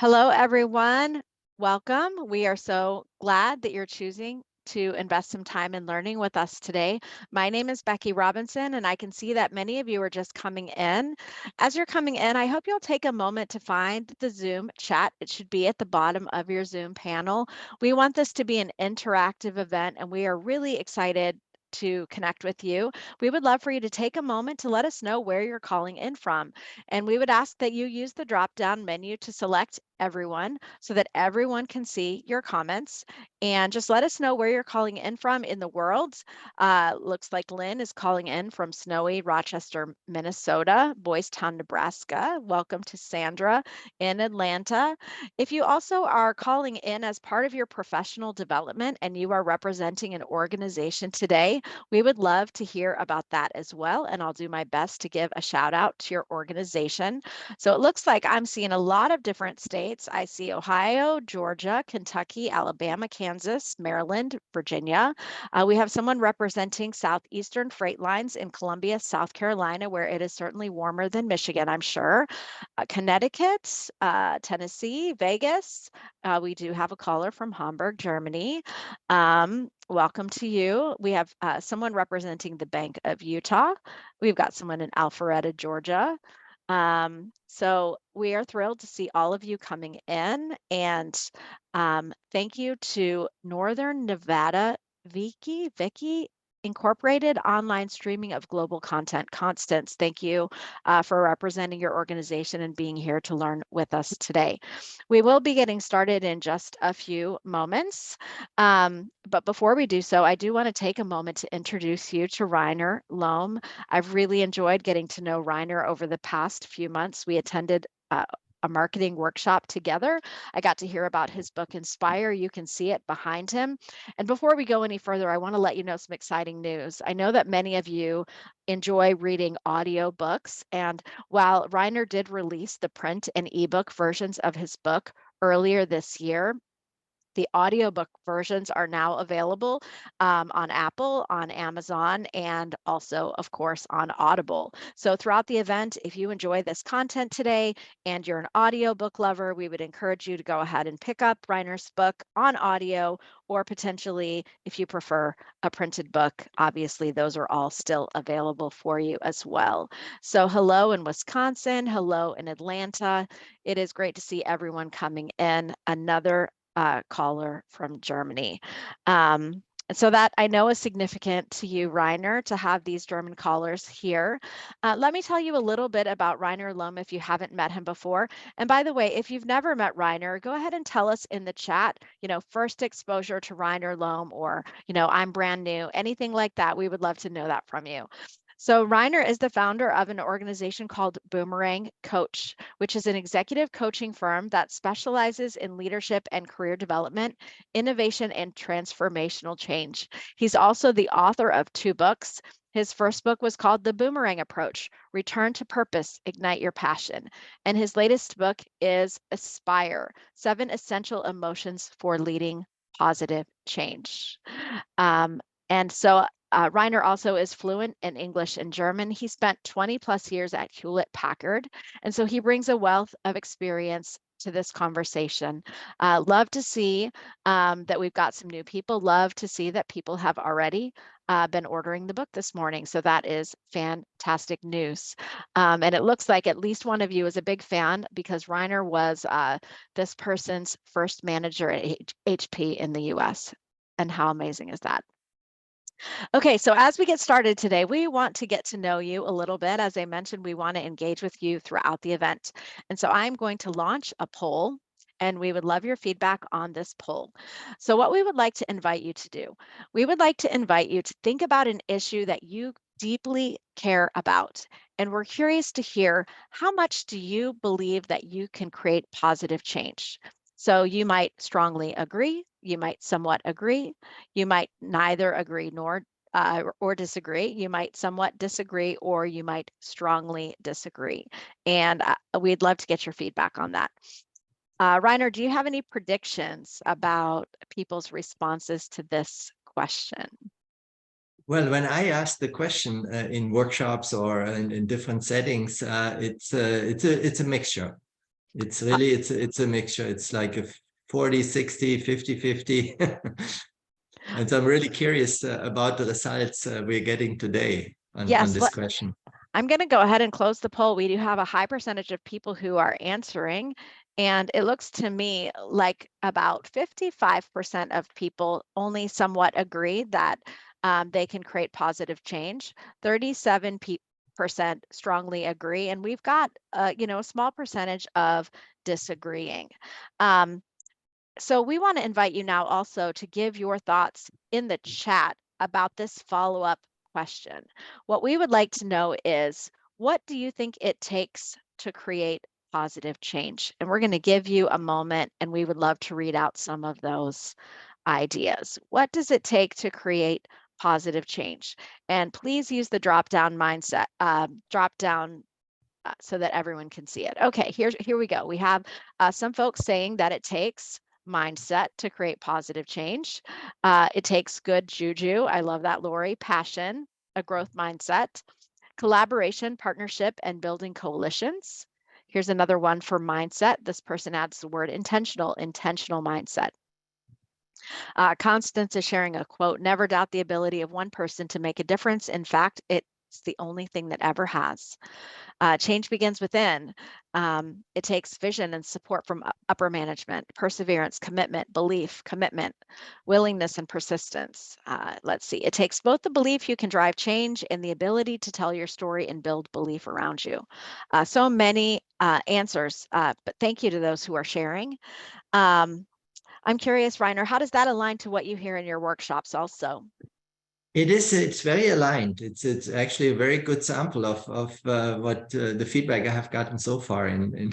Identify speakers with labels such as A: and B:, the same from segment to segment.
A: Hello, everyone. Welcome. We are so glad that you're choosing to invest some time in learning with us today. My name is Becky Robinson, and I can see that many of you are just coming in. As you're coming in, I hope you'll take a moment to find the Zoom chat. It should be at the bottom of your Zoom panel. We want this to be an interactive event, and we are really excited to connect with you. We would love for you to take a moment to let us know where you're calling in from. And we would ask that you use the drop down menu to select everyone so that everyone can see your comments, and just let us know where you're calling in from in the world. Looks like Lynn is calling in from snowy Rochester, Minnesota, Boys Town, Nebraska. Welcome to Sandra in Atlanta. If you also are calling in as part of your professional development and you are representing an organization today, we would love to hear about that as well. And I'll do my best to give a shout out to your organization. So it looks like I'm seeing a lot of different states. I see Ohio, Georgia, Kentucky, Alabama, Kansas, Maryland, Virginia. We have someone representing Southeastern Freight Lines in Columbia, South Carolina, where it is certainly warmer than Michigan, I'm sure. Connecticut, Tennessee, Vegas. We do have a caller from Hamburg, Germany. Welcome to you. We have someone representing the Bank of Utah. We've got someone in Alpharetta, Georgia. So we are thrilled to see all of you coming in, and thank you to Northern Nevada Vicky Incorporated Online Streaming of Global Content. Constance, thank you for representing your organization and being here to learn with us today. We will be getting started in just a few moments. But before we do so, I do want to take a moment to introduce you to Reiner Lohm. I've really enjoyed getting to know Reiner over the past few months. We attended a marketing workshop together. I got to hear about his book, Inspire. You can see it behind him. And before we go any further, I want to let you know some exciting news. I know that many of you enjoy reading audio books. And while Reiner did release the print and ebook versions of his book earlier this year, the audiobook versions are now available on Apple, on Amazon, and also, of course, on Audible. So throughout the event, if you enjoy this content today and you're an audiobook lover, we would encourage you to go ahead and pick up Reiner's book on audio, or potentially, if you prefer a printed book, obviously those are all still available for you as well. So hello in Wisconsin, hello in Atlanta. It is great to see everyone coming in. Another caller from Germany. So that I know is significant to you, Reiner, to have these German callers here. Let me tell you a little bit about Reiner Lohm if you haven't met him before. And by the way, if you've never met Reiner, go ahead and tell us in the chat, first exposure to Reiner Lohm, or, I'm brand new, anything like that. We would love to know that from you. So Reiner is the founder of an organization called Boomerang Coach, which is an executive coaching firm that specializes in leadership and career development, innovation, and transformational change. He's also the author of 2 books. His first book was called The Boomerang Approach, Return to Purpose, Ignite Your Passion. And his latest book is Aspire, 7 Essential Emotions for Leading Positive Change. And so Reiner also is fluent in English and German. He spent 20 plus years at Hewlett Packard, and so he brings a wealth of experience to this conversation. Love to see that we've got some new people. Love to see that people have already been ordering the book this morning. So that is fantastic news. And it looks like at least one of you is a big fan, because Reiner was this person's first manager at HP in the US. And how amazing is that? Okay, so as we get started today, we want to get to know you a little bit. As I mentioned, we want to engage with you throughout the event. And so I'm going to launch a poll, and we would love your feedback on this poll. So what we would like to invite you to do, we would like to invite you to think about an issue that you deeply care about. And we're curious to hear, how much do you believe that you can create positive change? So you might strongly agree, you might somewhat agree, you might neither agree nor or disagree. You might somewhat disagree, or you might strongly disagree. And we'd love to get your feedback on that. Reiner, do you have any predictions about people's responses to this question?
B: Well, when I ask the question in workshops or in different settings, it's a mixture. It's really, it's a mixture. It's like a 40, 60, 50, 50. And so I'm really curious about the results we're getting today on
A: Yes,
B: this question.
A: I'm going to go ahead and close the poll. We do have a high percentage of people who are answering, and it looks to me like about 55% of people only somewhat agree that they can create positive change. 37% strongly agree, and we've got a small percentage of disagreeing. So we want to invite you now also to give your thoughts in the chat about this follow-up question. What we would like to know is, what do you think it takes to create positive change? And we're going to give you a moment, and we would love to read out some of those ideas. What does it take to create positive change? And please use the drop-down mindset, drop-down so that everyone can see it. Okay, here we go. We have some folks saying that it takes mindset to create positive change. It takes good juju. I love that, Lori. Passion, a growth mindset, collaboration, partnership, and building coalitions. Here's another one for mindset. This person adds the word intentional mindset. Constance is sharing a quote, never doubt the ability of one person to make a difference. In fact, it's the only thing that ever has. Change begins within. It takes vision and support from upper management, perseverance, commitment, belief, commitment, willingness, and persistence. Let's see. It takes both the belief you can drive change and the ability to tell your story and build belief around you. So many answers, but thank you to those who are sharing. I'm curious, Reiner, how does that align to what you hear in your workshops also?
B: It's very aligned. It's actually a very good sample of what the feedback I have gotten so far in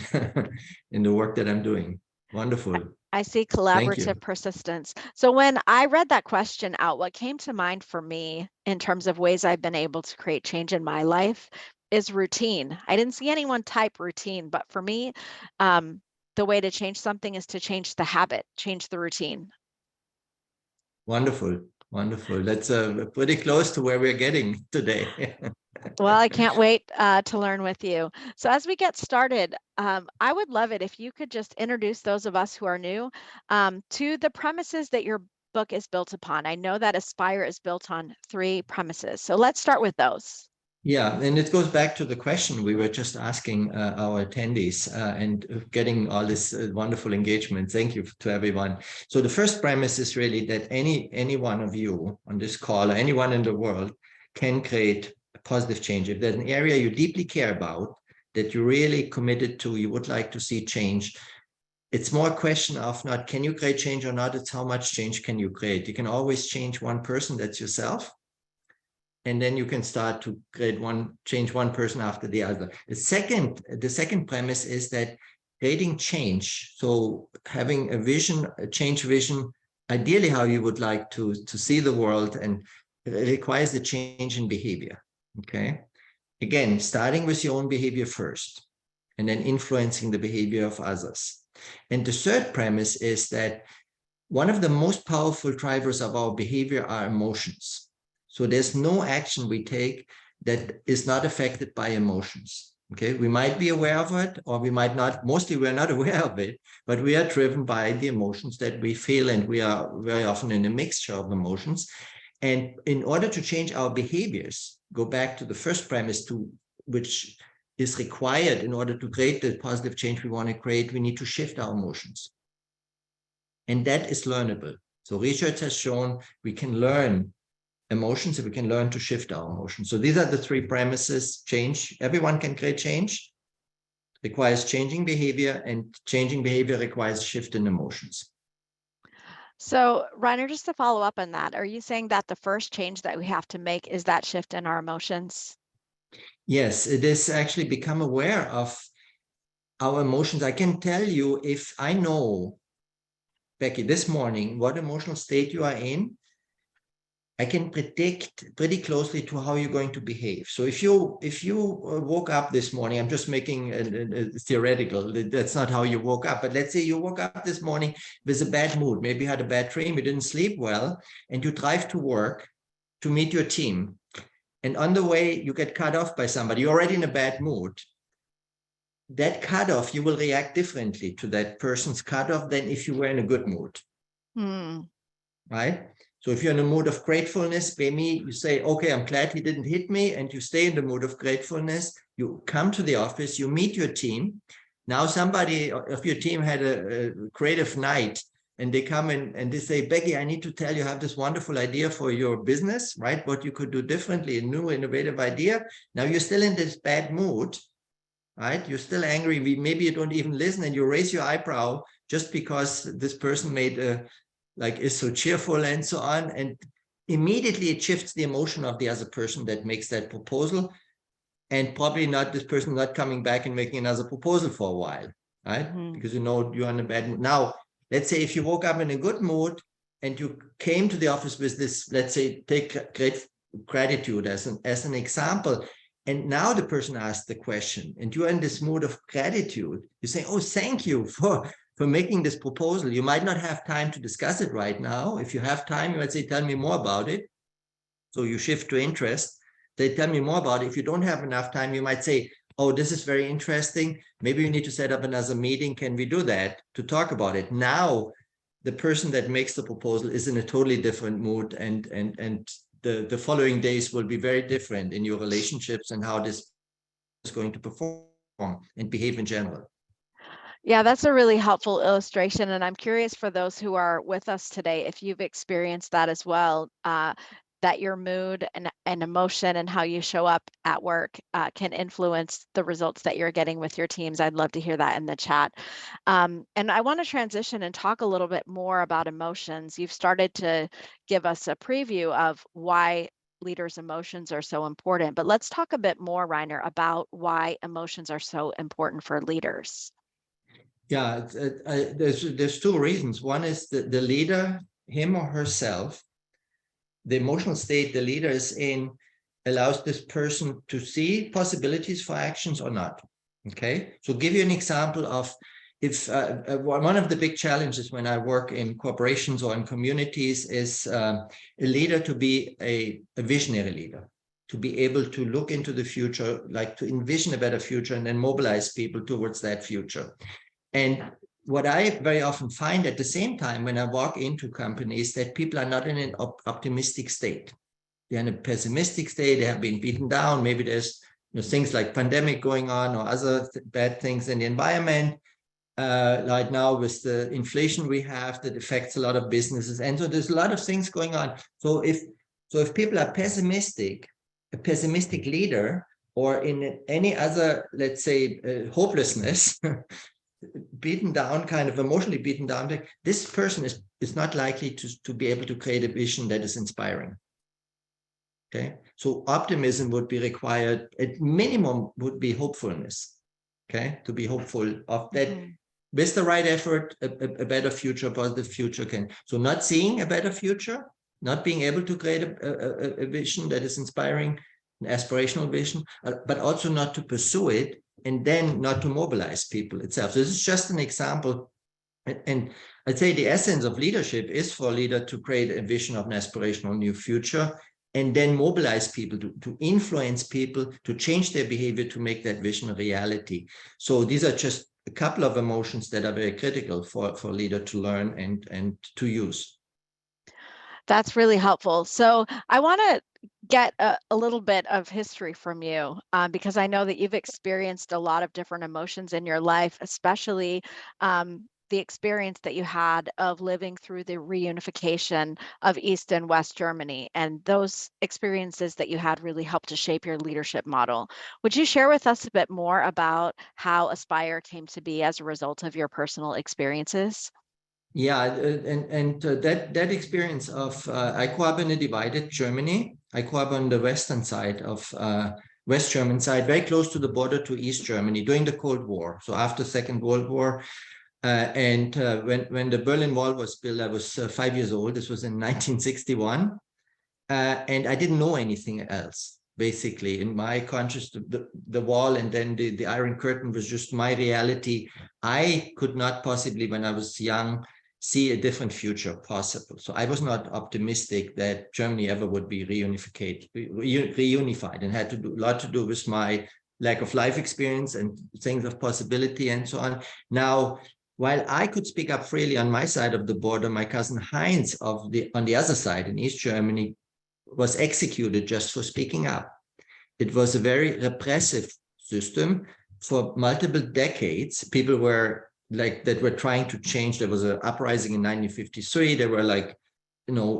B: in the work that I'm doing. Wonderful.
A: I see
B: Thank you.
A: collaborative persistence. So when I read that question out, what came to mind for me in terms of ways I've been able to create change in my life is routine. I didn't see anyone type routine, but for me, the way to change something is to change the habit, change the routine.
B: Wonderful. Wonderful. That's pretty close to where we're getting today.
A: Well, I can't wait to learn with you. So as we get started, I would love it if you could just introduce those of us who are new to the premises that your book is built upon. I know that Aspire is built on 3 premises. So let's start with those.
B: Yeah, and it goes back to the question we were just asking our attendees and getting all this wonderful engagement. Thank you to everyone. So the first premise is really that any one of you on this call or anyone in the world can create a positive change. If there's an area you deeply care about, that you're really committed to, you would like to see change, it's more a question of not can you create change or not, it's how much change can you create. You can always change one person, that's yourself. And then you can start to change one person after the other. The second premise is that creating change, so having a vision, a change vision, ideally how you would like to see the world, and it requires a change in behavior, okay? Again, starting with your own behavior first, and then influencing the behavior of others. And the third premise is that one of the most powerful drivers of our behavior are emotions. So there's no action we take that is not affected by emotions. Okay, we might be aware of it, or we might not. Mostly we're not aware of it, but we are driven by the emotions that we feel, and we are very often in a mixture of emotions. And in order to change our behaviors, go back to the first premise, which is required in order to create the positive change we want to create, we need to shift our emotions. And that is learnable. So research has shown we can learn emotions, if we can learn to shift our emotions. So these are the 3 premises. Change, everyone can create change, requires changing behavior, and changing behavior requires shift in emotions.
A: So Reiner, just to follow up on that, are you saying that the first change that we have to make is that shift in our emotions?
B: Yes, it is actually become aware of our emotions. I can tell you, if I know, Becky, this morning, what emotional state you are in, I can predict pretty closely to how you're going to behave. So if you woke up this morning, I'm just making a theoretical, that's not how you woke up, but let's say you woke up this morning with a bad mood, maybe you had a bad dream, you didn't sleep well, and you drive to work to meet your team. And on the way, you get cut off by somebody, you're already in a bad mood. that cutoff, you will react differently to that person's cutoff than if you were in a good mood. Right? So if you're in a mood of gratefulness, maybe you say, okay, I'm glad he didn't hit me, and you stay in the mood of gratefulness. You come to the office, you meet your team. Now somebody of your team had a creative night, and they come in and they say, Becky, I need to tell you, I have this wonderful idea for your business, right? What you could do differently, a new innovative idea. Now you're still in this bad mood, right? You're still angry. Maybe you don't even listen, and you raise your eyebrow just because this person made is so cheerful and so on. And immediately it shifts the emotion of the other person that makes that proposal. And probably not this person not coming back and making another proposal for a while, right? Because you know you're in a bad mood. Now, let's say if you woke up in a good mood and you came to the office with this, let's say, take great gratitude as an example, and now the person asked the question, and you're in this mood of gratitude, you say, oh, thank you for making this proposal. You might not have time to discuss it right now. If you have time, you might say, tell me more about it. So you shift to interest. They tell me more about it. If you don't have enough time, you might say, oh, this is very interesting. Maybe we need to set up another meeting. Can we do that to talk about it? Now, the person that makes the proposal is in a totally different mood, and the following days will be very different in your relationships and how this is going to perform and behave in general.
A: Yeah, that's a really helpful illustration. And I'm curious for those who are with us today, if you've experienced that as well, that your mood and emotion and how you show up at work can influence the results that you're getting with your teams. I'd love to hear that in the chat. And I want to transition and talk a little bit more about emotions. You've started to give us a preview of why leaders' emotions are so important, but let's talk a bit more, Rainer, about why emotions are so important for leaders.
B: Yeah, there's two reasons. One is the leader, him or herself, the emotional state the leader is in allows this person to see possibilities for actions or not. Okay, so give you an example of if one of the big challenges when I work in corporations or in communities is a leader to be a visionary leader, to be able to look into the future, like to envision a better future and then mobilize people towards that future. And what I very often find at the same time when I walk into companies that people are not in an optimistic state. They're in a pessimistic state. They have been beaten down. Maybe there's things like pandemic going on or other bad things in the environment. Right now with the inflation we have that affects a lot of businesses. And so there's a lot of things going on. So if people are pessimistic, a pessimistic leader, or in any other, let's say, hopelessness, beaten down, kind of emotionally beaten down, this person is not likely to be able to create a vision that is inspiring. Okay, so optimism would be required. At minimum would be hopefulness. Okay, to be hopeful of that. With the right effort, a better future, positive future can. So not seeing a better future, not being able to create a vision that is inspiring, an aspirational vision, but also not to pursue it, and then not to mobilize people itself. So this is just an example. And I'd say the essence of leadership is for a leader to create a vision of an aspirational new future, and then mobilize people to influence people, to change their behavior, to make that vision a reality. So these are just a couple of emotions that are very critical for a leader to learn and to use.
A: That's really helpful. So I want to get a little bit of history from you because I know that you've experienced a lot of different emotions in your life, especially the experience that you had of living through the reunification of East and West Germany. And those experiences that you had really helped to shape your leadership model. Would you share with us a bit more about how Aspire came to be as a result of your personal experiences?
B: Yeah, and that experience of I grew up in a divided Germany. I grew up on the western side of West German side, very close to the border to East Germany during the Cold War. So after Second World War, when the Berlin Wall was built, I was 5 years old. This was in 1961, and I didn't know anything else. Basically, in my conscious, the wall and then the Iron Curtain was just my reality. I could not possibly, when I was young, see a different future possible. So I was not optimistic that Germany ever would be reunified, and had to do a lot to do with my lack of life experience and things of possibility and so on. Now, while I could speak up freely on my side of the border, my cousin Heinz on the other side in East Germany was executed just for speaking up. It was a very repressive system for multiple decades. People were that were trying to change. There was an uprising in 1953. There were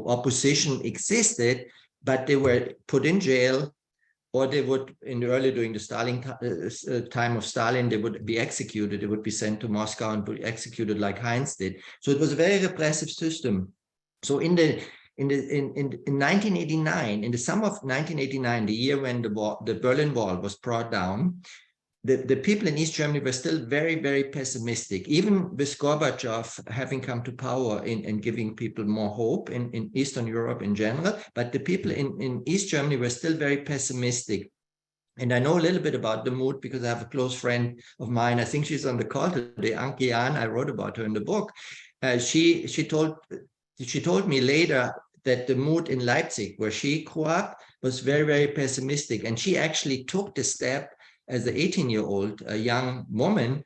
B: opposition existed, but they were put in jail, or they would, during the Stalin time of Stalin, they would be executed. They would be sent to Moscow and be executed like Heinz did. So it was a very repressive system. So in 1989, in the summer of 1989, the year when the Berlin Wall was brought down, the people in East Germany were still very, very pessimistic, even with Gorbachev having come to power and giving people more hope in Eastern Europe in general. But the people in East Germany were still very pessimistic. And I know a little bit about the mood because I have a close friend of mine. I think she's on the call today, Anke Jahn. I wrote about her in the book. She told me later that the mood in Leipzig, where she grew up, was very, very pessimistic. And she actually took the step as an 18-year-old, a young woman,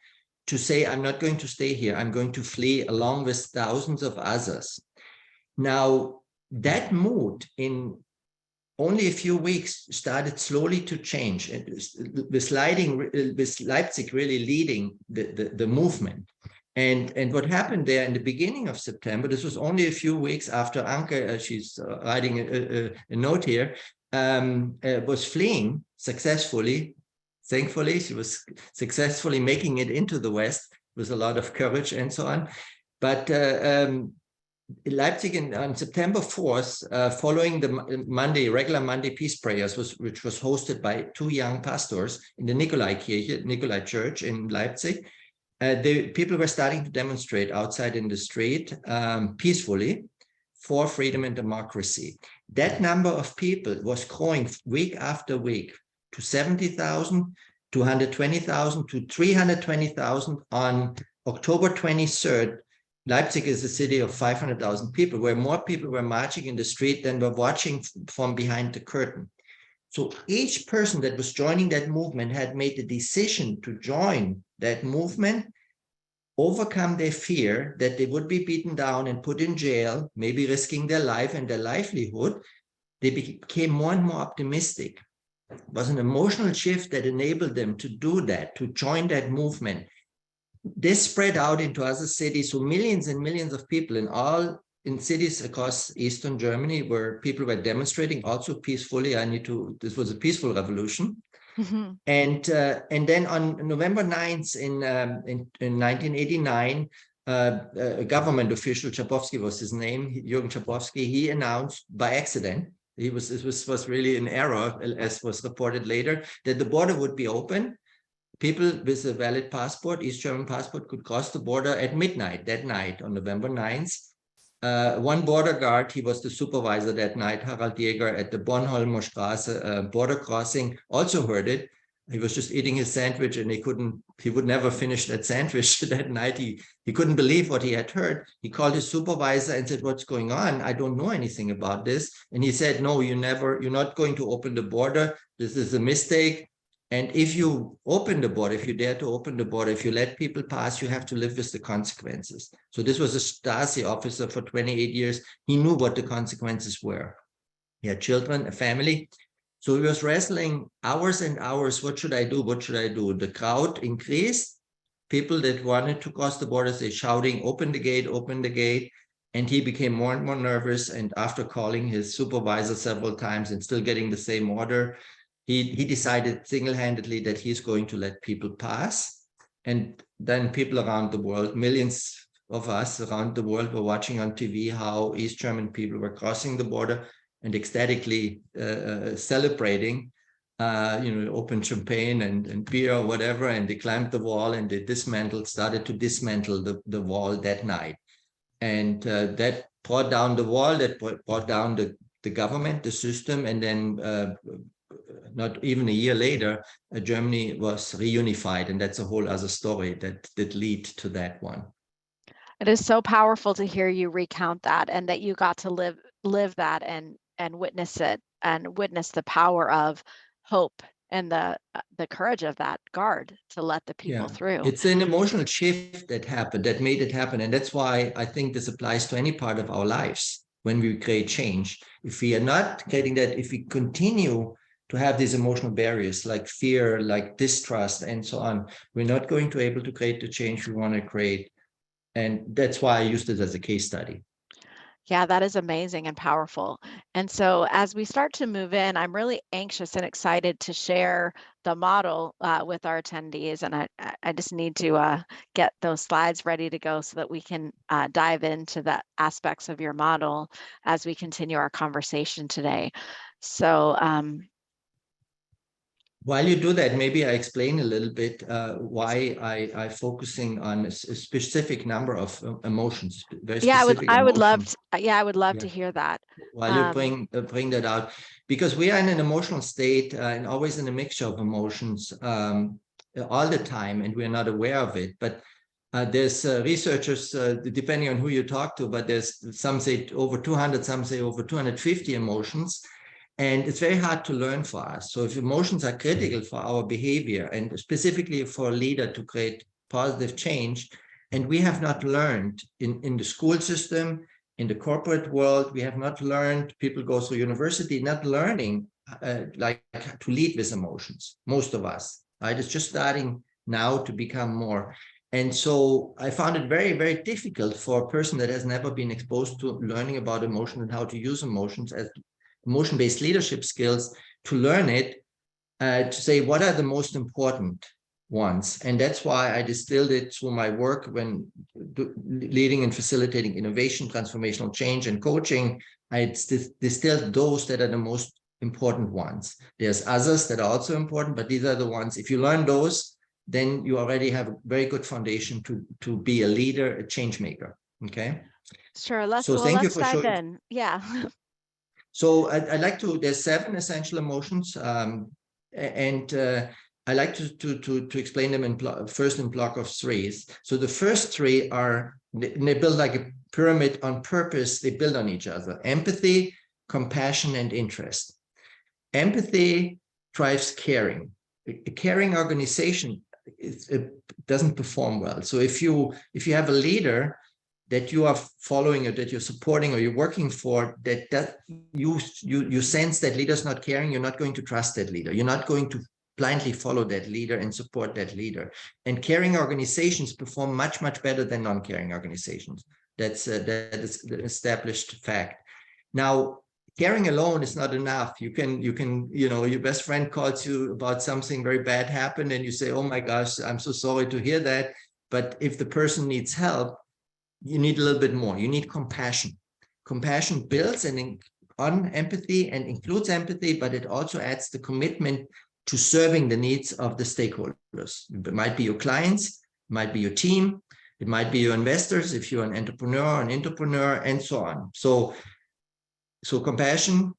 B: to say, I'm not going to stay here. I'm going to flee along with thousands of others. Now, that mood in only a few weeks started slowly to change, with Leipzig really leading the movement. And what happened there in the beginning of September, this was only a few weeks after Anke, she's writing a note here, was fleeing successfully. Thankfully, she was successfully making it into the West with a lot of courage and so on. But Leipzig on September 4th, following the regular Monday peace prayers, which was hosted by two young pastors in the Nikolai Church in Leipzig, the people were starting to demonstrate outside in the street peacefully for freedom and democracy. That number of people was growing week after week to 70,000, to 120,000, to 320,000. On October 23rd, Leipzig is a city of 500,000 people, where more people were marching in the street than were watching from behind the curtain. So each person that was joining that movement had made the decision to join that movement, overcome their fear that they would be beaten down and put in jail, maybe risking their life and their livelihood. They became more and more optimistic. It was an emotional shift that enabled them to do that, to join that movement. This spread out into other cities, so millions and millions of people in cities across Eastern Germany where people were demonstrating also peacefully. This was a peaceful revolution. Mm-hmm. And then on November 9th in 1989, a government official, Schabowski was his name, Jürgen Schabowski, he announced by accident, it was really an error, as was reported later, that the border would be open. People with a valid passport, East German passport, could cross the border at midnight that night on November 9th. One border guard, he was the supervisor that night, Harald Jäger, at the Bornholmer Straße border crossing, also heard it. He was just eating his sandwich and he would never finish that sandwich that night. He couldn't believe what he had heard. He called his supervisor and said, what's going on? I don't know anything about this. And he said, no, you're not going to open the border. This is a mistake. And if you open the border, if you dare to open the border, if you let people pass, you have to live with the consequences. So this was a Stasi officer for 28 years. He knew what the consequences were. He had children, a family. So he was wrestling hours and hours. What should I do? What should I do? The crowd increased. People that wanted to cross the border, they shouting, open the gate, open the gate. And he became more and more nervous. And after calling his supervisor several times and still getting the same order, he decided single-handedly that he's going to let people pass. And then people around the world, millions of us around the world, were watching on TV how East German people were crossing the border and ecstatically celebrating, open champagne and beer or whatever, and they climbed the wall and they started to dismantle the wall that night. And that brought down the wall, that brought down the government, the system, and then not even a year later, Germany was reunified, and that's a whole other story that did lead to that one.
A: It is so powerful to hear you recount that, and that you got to live that and witness it, and witness the power of hope and the courage of that guard to let the people through.
B: It's an emotional shift that happened, that made it happen. And that's why I think this applies to any part of our lives when we create change. If we are not creating that, if we continue to have these emotional barriers like fear, like distrust, and so on, we're not going to be able to create the change we want to create. And that's why I used it as a case study.
A: Yeah, that is amazing and powerful. And so, as we start to move in, I'm really anxious and excited to share the model with our attendees. And I just need to get those slides ready to go so that we can dive into the aspects of your model as we continue our conversation today. So,
B: while you do that, maybe I explain a little bit why I focusing on a specific number of emotions, very
A: yeah,
B: specific
A: I would love
B: emotions.
A: to, yeah, I would love
B: Yeah.
A: to hear that.
B: While you bring that out, because we are in an emotional state and always in a mixture of emotions all the time, and we're not aware of it. But there's researchers, depending on who you talk to, but there's some say over 200, some say over 250 emotions. And it's very hard to learn for us. So if emotions are critical for our behavior and specifically for a leader to create positive change, and we have not learned in the school system, in the corporate world, we have not learned, people go through university, not learning like to lead with emotions, most of us, right? It's just starting now to become more. And so I found it very, very difficult for a person that has never been exposed to learning about emotion and how to use emotions as emotion-based leadership skills to learn it, to say what are the most important ones. And that's why I distilled it through my work when leading and facilitating innovation, transformational change, and coaching. I distilled those that are the most important ones. There's others that are also important, but these are the ones. If you learn those, then you already have a very good foundation to be a leader, a change maker. Okay.
A: Sure.
B: So thank you for
A: Dive
B: showing.
A: in. Yeah.
B: So I like to, there's 7 essential emotions, and I like to explain them first in block of 3s. So the first 3 are, they build like a pyramid on purpose, they build on each other: empathy, compassion, and interest. Empathy drives caring. A caring organization, it doesn't perform well. So if you have a leader that you are following or that you're supporting or you're working for, that you sense that leader's not caring, you're not going to trust that leader. You're not going to blindly follow that leader and support that leader. And caring organizations perform much, much better than non-caring organizations. That is the established fact. Now, caring alone is not enough. You can, your best friend calls you about something very bad happened and you say, oh my gosh, I'm so sorry to hear that. But if the person needs help, you need a little bit more. You need compassion. Compassion builds on empathy and includes empathy, but it also adds the commitment to serving the needs of the stakeholders. It might be your clients, it might be your team, it might be your investors, if you're an entrepreneur, and so on. So compassion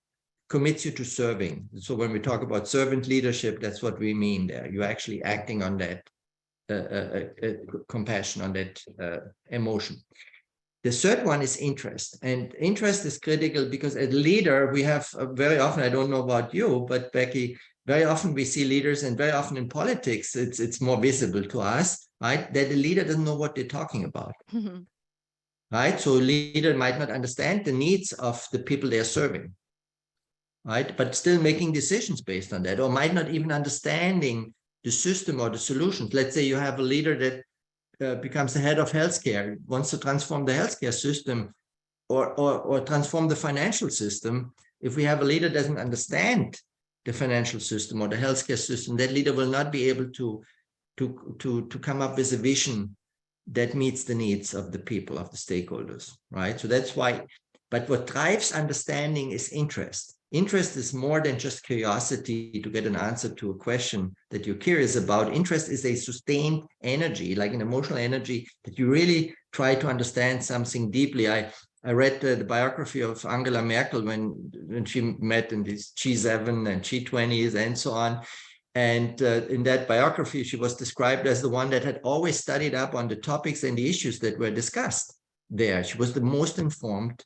B: commits you to serving. So when we talk about servant leadership, that's what we mean there. You're actually acting on that compassion, on that emotion. The third one is interest, and interest is critical because as a leader, we have very often, I don't know about you, but Becky, very often we see leaders, and very often in politics, it's more visible to us, right? That the leader doesn't know what they're talking about, right? So a leader might not understand the needs of the people they're serving, right? But still making decisions based on that, or might not even understanding the system or the solutions. Let's say you have a leader that becomes the head of healthcare, wants to transform the healthcare system or transform the financial system. If we have a leader that doesn't understand the financial system or the healthcare system, that leader will not be able to come up with a vision that meets the needs of the people, of the stakeholders, right? So that's why, but what drives understanding is interest. Interest is more than just curiosity to get an answer to a question that you're curious about. Interest is a sustained energy, like an emotional energy that you really try to understand something deeply. I read the biography of Angela Merkel when she met in these G7 and G20s and so on. And in that biography, she was described as the one that had always studied up on the topics and the issues that were discussed there. She was the most informed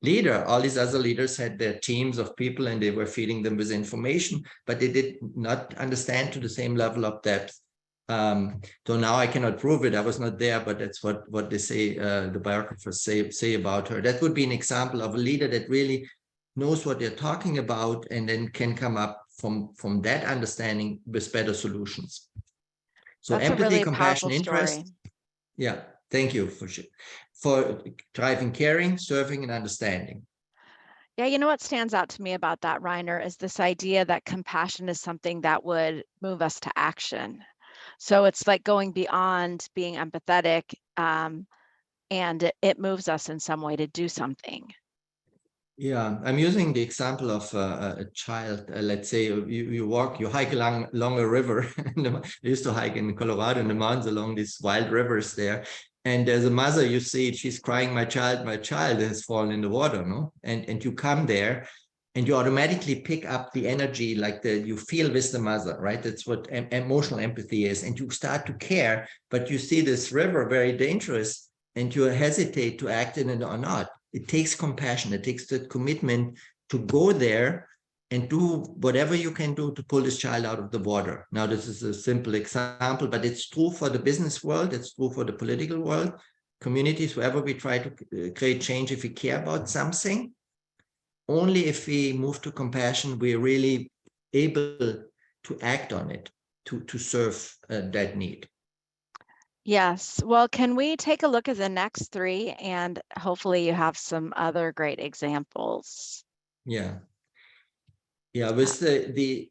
B: leader. All these other leaders had their teams of people and they were feeding them with information, but they did not understand to the same level of depth. So now I cannot prove it. I was not there, but that's what they say, the biographers say about her. That would be an example of a leader that really knows what they're talking about and then can come up from that understanding with better solutions. So
A: That's a
B: empathy,
A: really
B: compassion,
A: powerful story.
B: interest. Yeah, thank you for driving caring, serving, and understanding.
A: Yeah, you know what stands out to me about that, Reiner, is this idea that compassion is something that would move us to action. So it's like going beyond being empathetic, and it moves us in some way to do something.
B: Yeah, I'm using the example of a child. Let's say you hike along a river. I used to hike in Colorado in the mountains along these wild rivers there. And there's a mother, you see, she's crying, my child has fallen in the water, no? And you come there and you automatically pick up the energy, like you feel with the mother, right? That's what emotional empathy is. And you start to care, but you see this river very dangerous and you hesitate to act in it or not. It takes compassion. It takes the commitment to go there and do whatever you can do to pull this child out of the water. Now, this is a simple example, but it's true for the business world. It's true for the political world, communities, wherever we try to create change. If we care about something, only if we move to compassion, we're really able to act on it, to serve that need.
A: Yes. Well, can we take a look at the next three, and hopefully you have some other great examples?
B: Yeah. Yeah, with the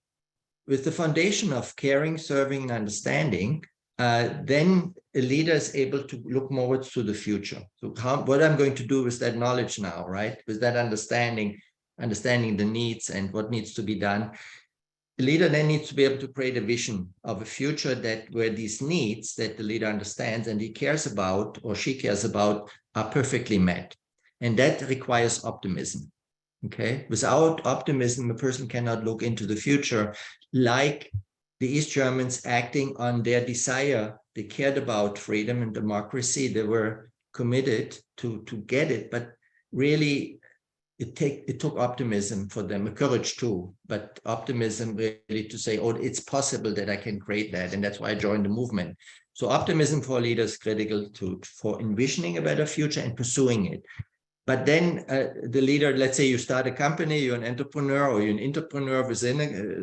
B: foundation of caring, serving, and understanding, then a leader is able to look more to the future. So what I'm going to do with that knowledge now, right? With that understanding the needs and what needs to be done. The leader then needs to be able to create a vision of a future where these needs that the leader understands and he cares about or she cares about are perfectly met. And that requires optimism. Okay. Without optimism, a person cannot look into the future like the East Germans acting on their desire. They cared about freedom and democracy. They were committed to get it, but really it took optimism for them, courage too, but optimism really to say, oh, it's possible that I can create that. And that's why I joined the movement. So optimism for leaders is critical for envisioning a better future and pursuing it. But then the leader, let's say you start a company, you're an entrepreneur or you're an entrepreneur within,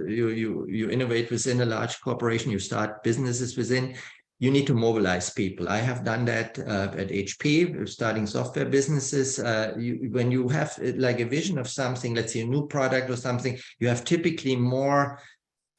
B: you innovate within a large corporation, you start businesses within, you need to mobilize people. I have done that at HP, starting software businesses. When you have like a vision of something, let's say a new product or something, you have typically more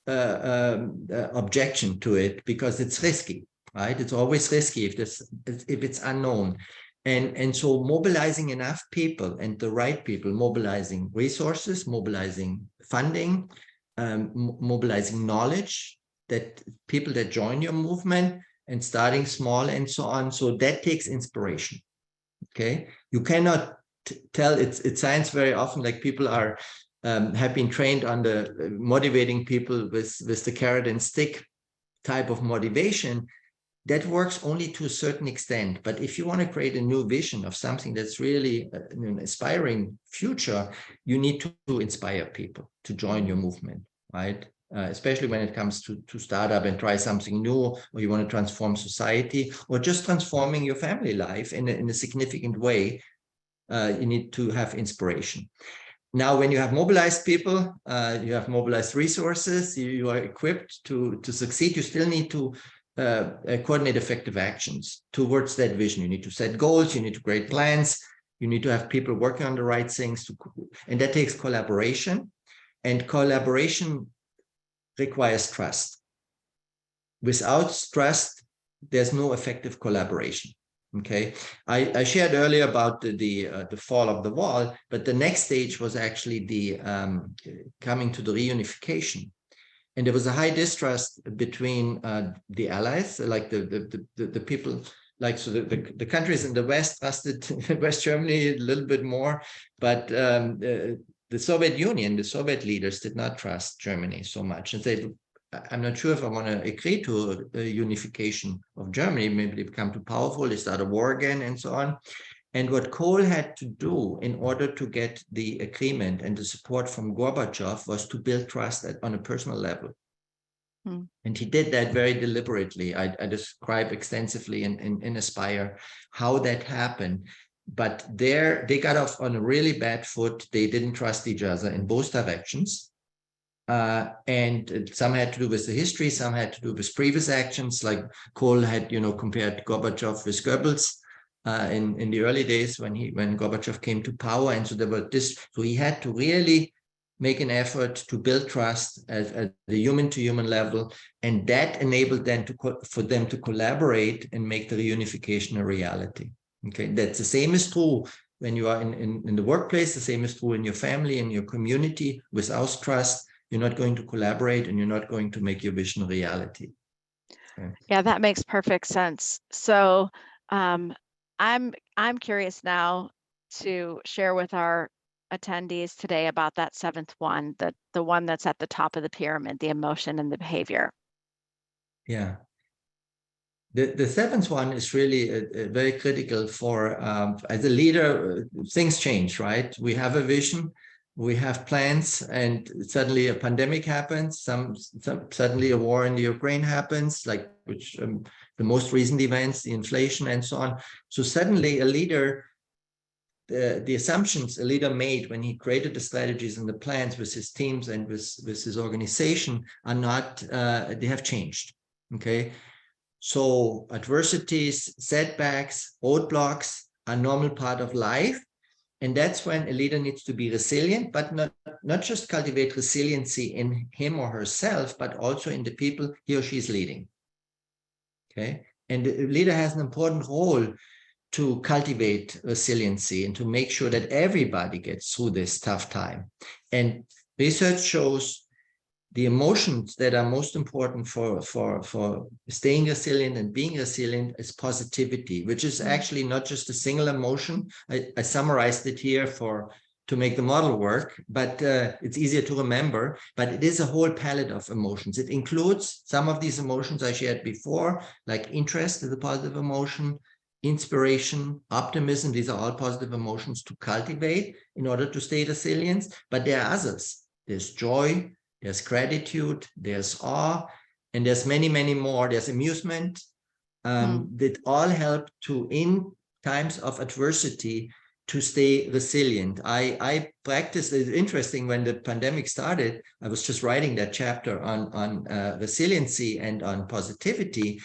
B: objection to it because it's risky, right? It's always risky if it's unknown. And so mobilizing enough people and the right people, mobilizing resources, mobilizing funding, mobilizing knowledge, that people that join your movement and starting small and so on. So that takes inspiration. Okay. You cannot tell it sounds very often like people are have been trained on the motivating people with the carrot and stick type of motivation. That works only to a certain extent. But if you want to create a new vision of something that's really an aspiring future, you need to inspire people to join your movement, right? Especially when it comes to startup and try something new, or you want to transform society, or just transforming your family life in a significant way, you need to have inspiration. Now, when you have mobilized people, you have mobilized resources, you are equipped to succeed, you still need to coordinate effective actions towards that vision. You need to set goals, you need to create plans, you need to have people working on the right things, and that takes collaboration. And collaboration requires trust. Without trust, there's no effective collaboration. Okay, I shared earlier about the fall of the wall, but the next stage was actually the coming to the reunification. And there was a high distrust between the allies, like the people, like so the countries in the West trusted West Germany a little bit more, but the Soviet Union, the Soviet leaders did not trust Germany so much, and they. I'm not sure if I want to agree to a unification of Germany. Maybe they become too powerful, they start a war again, and so on. And what Kohl had to do in order to get the agreement and the support from Gorbachev was to build trust on a personal level. And he did that very deliberately. I describe extensively in Aspire how that happened. But they got off on a really bad foot. They didn't trust each other in both directions. And some had to do with the history, some had to do with previous actions, like Kohl had, compared Gorbachev with Goebbels in the early days when Gorbachev came to power. And so there was this, so he had to really make an effort to build trust at the human-to-human level, and that enabled them for them to collaborate and make the reunification a reality. Okay, that's the same is true when you are in the workplace. The same is true in your family, in your community. Without trust, you're not going to collaborate, and you're not going to make your vision a reality. Okay.
A: Yeah, that makes perfect sense. So I'm curious now to share with our attendees today about that seventh one, the one that's at the top of the pyramid, the emotion and the behavior.
B: Yeah. The seventh one is really very critical for, as a leader, things change, right? We have a vision, we have plans, and suddenly a pandemic happens. Suddenly a war in the Ukraine happens, like the most recent events, the inflation and so on. So suddenly a leader, the assumptions a leader made when he created the strategies and the plans with his teams and with his organization are not, they have changed, okay? So adversities, setbacks, roadblocks are normal part of life. And that's when a leader needs to be resilient, but not just cultivate resiliency in him or herself, but also in the people he or she is leading. Okay. And the leader has an important role to cultivate resiliency and to make sure that everybody gets through this tough time. And research shows the emotions that are most important for staying resilient and being resilient is positivity, which is actually not just a single emotion. I summarized it here to make the model work, but it's easier to remember. But it is a whole palette of emotions. It includes some of these emotions I shared before, like interest is a positive emotion, inspiration, optimism. These are all positive emotions to cultivate in order to stay resilient. But there are others. There's joy, there's gratitude, there's awe, and there's many, many more. There's amusement that all help to, in times of adversity, to stay resilient. I practiced, it's interesting, when the pandemic started, I was just writing that chapter on resiliency and on positivity.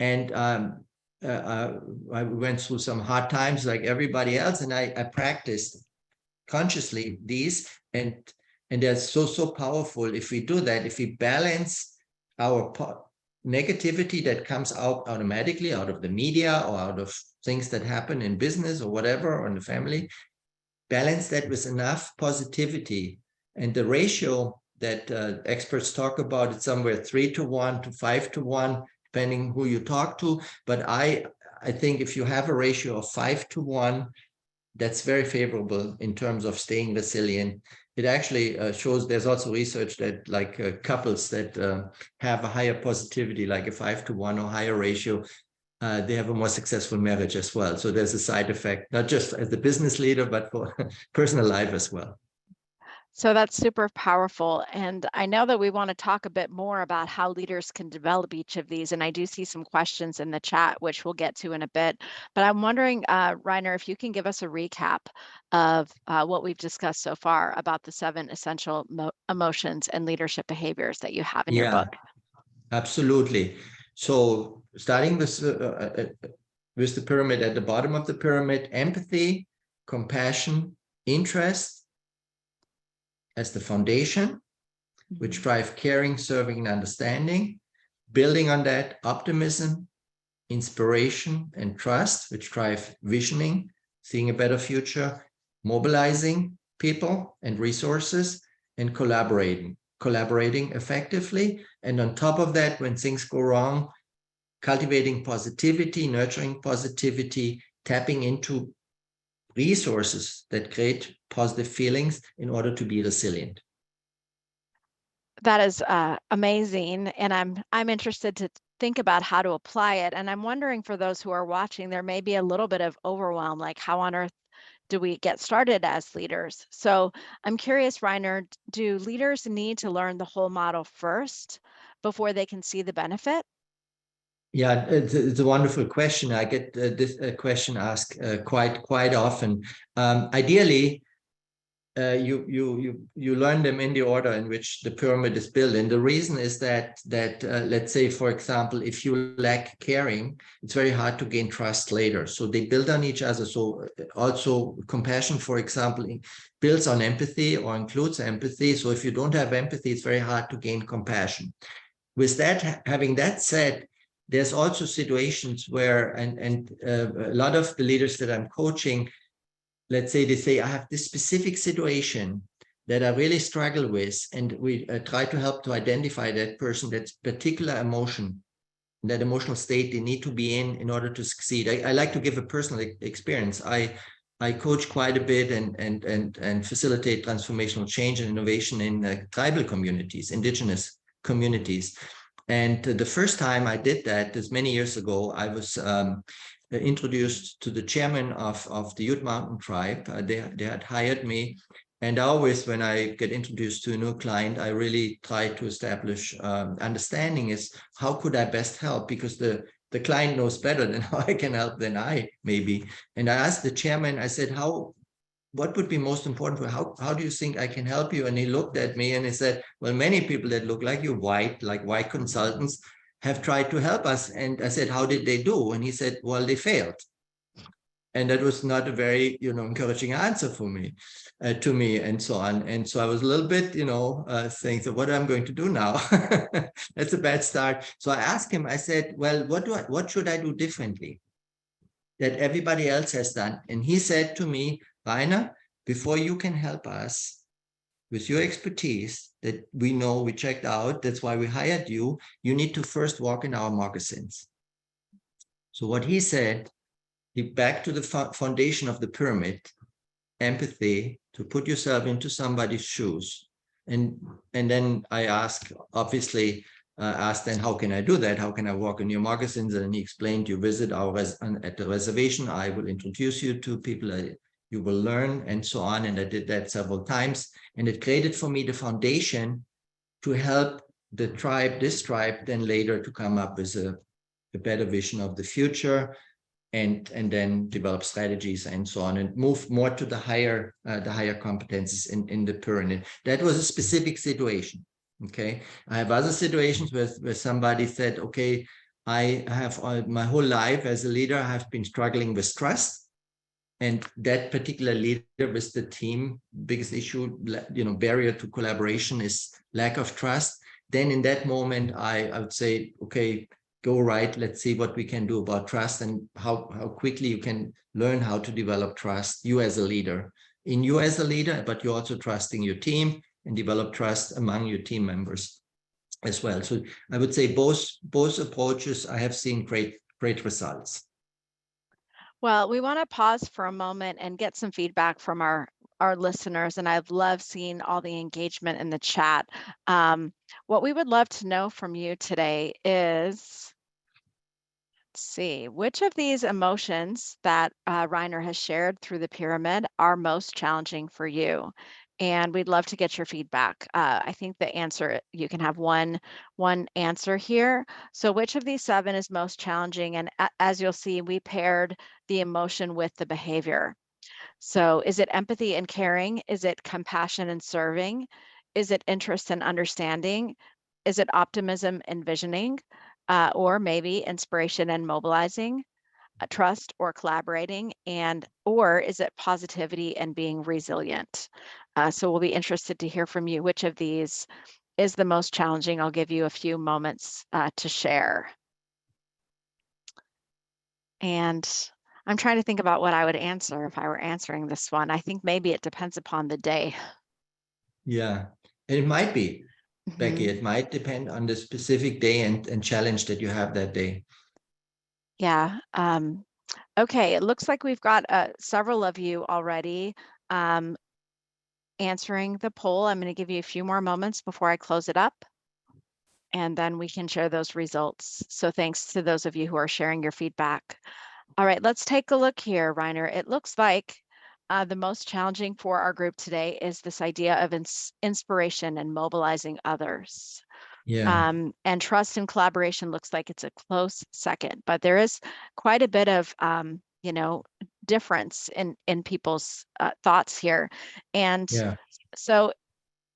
B: And I went through some hard times like everybody else, and I practiced consciously these, and they're so powerful. If we do that, if we balance our negativity that comes out automatically out of the media or out of things that happen in business or whatever, or in the family, balance that with enough positivity. And the ratio that experts talk about, it's somewhere 3-to-1 to 5-to-1, depending who you talk to. But I think if you have a ratio of 5-to-1, that's very favorable in terms of staying resilient. It actually shows, there's also research that like couples that have a higher positivity, like a 5-to-1 or higher ratio, they have a more successful marriage as well. So there's a side effect, not just as the business leader, but for personal life as well.
A: So that's super powerful. And I know that we want to talk a bit more about how leaders can develop each of these. And I do see some questions in the chat, which we'll get to in a bit. But I'm wondering, Rainer, if you can give us a recap of what we've discussed so far about the 7 essential emotions and leadership behaviors that you have in your book.
B: Absolutely. So starting with the pyramid, at the bottom of the pyramid, empathy, compassion, interest as the foundation, which drive caring, serving, and understanding. Building on that, optimism, inspiration, and trust, which drive visioning, seeing a better future, mobilizing people and resources, and collaborating effectively. And on top of that, when things go wrong, cultivating positivity, nurturing positivity, tapping into resources that create positive feelings in order to be resilient.
A: That is amazing, and I'm interested think about how to apply it. And I'm wondering for those who are watching, there may be a little bit of overwhelm, like how on earth do we get started as leaders? So I'm curious, Reiner, do leaders need to learn the whole model first before they can see the benefit?
B: Yeah, it's a wonderful question. I get this question asked quite often. Ideally, you learn them in the order in which the pyramid is built, and the reason is that let's say, for example, if you lack caring, it's very hard to gain trust later. So they build on each other. So also compassion, for example, builds on empathy or includes empathy. So if you don't have empathy, it's very hard to gain compassion. With that, having that said, there's also situations where, and a lot of the leaders that I'm coaching, let's say they say, I have this specific situation that I really struggle with, and we try to help to identify that person, that particular emotion, that emotional state they need to be in order to succeed. I like to give a personal experience. I coach quite a bit and facilitate transformational change and innovation in tribal communities, indigenous communities. And the first time I did that, this many years ago, I was introduced to the chairman of the Ute Mountain tribe. They had hired me. And always when I get introduced to a new client, I really try to establish understanding is how could I best help? Because the client knows better than how I can help than I maybe. And I asked the chairman, I said, what would be most important for how do you think I can help you? And he looked at me and he said, well, many people that look like you, like white consultants, have tried to help us. And I said, how did they do? And he said, well, they failed. And that was not a very, encouraging answer for me, to me, and so on. And so I was a little bit, saying, so what am I going to do now? That's a bad start. So I asked him, I said, well, what should I do differently that everybody else has done? And he said to me, Reiner, before you can help us with your expertise that we know, we checked out, that's why we hired you, you need to first walk in our moccasins. So what he said, back to the foundation of the pyramid, empathy, to put yourself into somebody's shoes. And then I asked then how can I do that? How can I walk in your moccasins? And he explained, you visit at the reservation, I will introduce you to people you will learn, and so on. And I did that several times. And it created for me the foundation to help this tribe, then later to come up with a better vision of the future, and then develop strategies and so on, and move more to the higher competences in the pyramid. That was a specific situation. Okay, I have other situations where somebody said, okay, I have my whole life as a leader, I have been struggling with trust. And that particular leader with the team, biggest issue, barrier to collaboration is lack of trust. Then in that moment, I would say, okay, go right. Let's see what we can do about trust and how quickly you can learn how to develop trust, you as a leader, but you're also trusting your team and develop trust among your team members as well. So I would say both approaches, I have seen great results.
A: Well, we want to pause for a moment and get some feedback from our listeners, and I've loved seeing all the engagement in the chat. What we would love to know from you today is, let's see, which of these emotions that Reiner has shared through the pyramid are most challenging for you? And we'd love to get your feedback. I think the answer, you can have one answer here. So which of these 7 is most challenging? And as you'll see, we paired the emotion with the behavior. So is it empathy and caring? Is it compassion and serving? Is it interest and understanding? Is it optimism and visioning? Or maybe inspiration and mobilizing? Trust or collaborating? Or is it positivity and being resilient? So we'll be interested to hear from you. Which of these is the most challenging? I'll give you a few moments to share. And I'm trying to think about what I would answer if I were answering this one. I think maybe it depends upon the day.
B: Yeah, it might be, Becky. It might depend on the specific day and challenge that you have that day.
A: Yeah. Okay, it looks like we've got several of you already answering the poll. I'm going to give you a few more moments before I close it up. and then we can share those results. So thanks to those of you who are sharing your feedback. All right, let's take a look here, Reiner. It looks like the most challenging for our group today is this idea of inspiration and mobilizing others.
B: Yeah.
A: And trust and collaboration looks like it's a close second, but there is quite a bit of difference in people's thoughts here. And
B: Yeah.
A: so,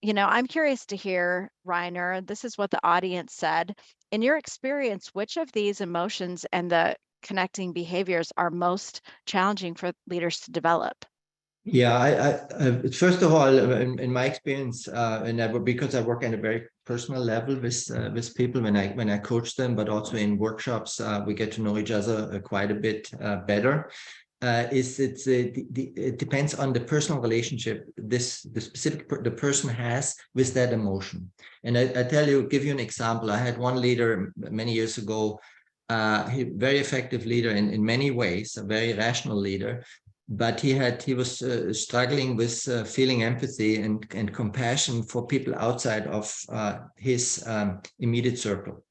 A: I'm curious to hear, Reiner, this is what the audience said. In your experience, which of these emotions and the connecting behaviors are most challenging for leaders to develop?
B: Yeah, first of all, in my experience, because I work at a very personal level with people when I coach them, but also in workshops, we get to know each other quite a bit better. It depends on the personal relationship the person has with that emotion. And I give you an example. I had one leader many years ago, very effective leader in many ways, a very rational leader. But he was struggling with feeling empathy and compassion for people outside of his immediate circle.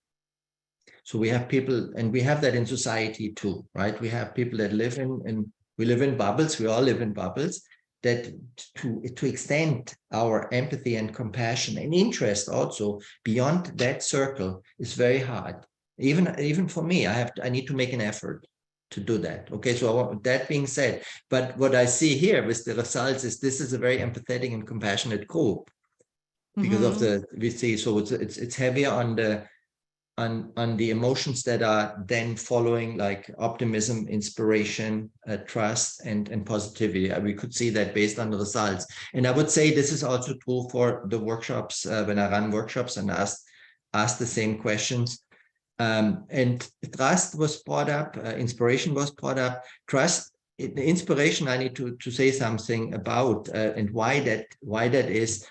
B: So we have people, and we have that in society too, right? We have people that live we live in bubbles. We all live in bubbles. That to extend our empathy and compassion and interest also beyond that circle is very hard. Even for me, I need to make an effort to do that. Okay, so that being said, but what I see here with the results is this is a very empathetic and compassionate group because of we see, so it's heavier on the emotions that are then following, like optimism, inspiration, trust, and positivity. We could see that based on the results. And I would say this is also true for the workshops, when I run workshops and ask the same questions. And trust was brought up, inspiration was brought up. Trust, the inspiration, I need to say something about and why that is.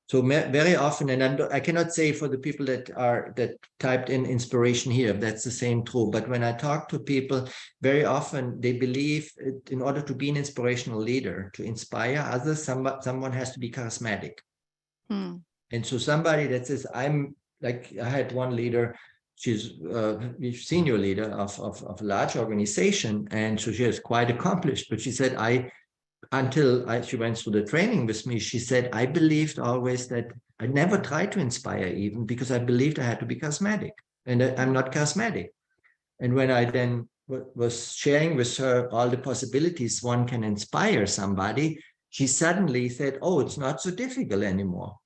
B: So very often, and I cannot say for the people that typed in inspiration here, that's the same true. But when I talk to people, very often they believe in order to be an inspirational leader, to inspire others, someone has to be charismatic. And so somebody that says, I had one leader, she's a senior leader of a large organization, and so she is quite accomplished. But she said, she went through the training with me, she said, I believed always that I never tried to inspire even because I believed I had to be charismatic, and I'm not charismatic. And when I then was sharing with her all the possibilities one can inspire somebody, she suddenly said, oh, it's not so difficult anymore.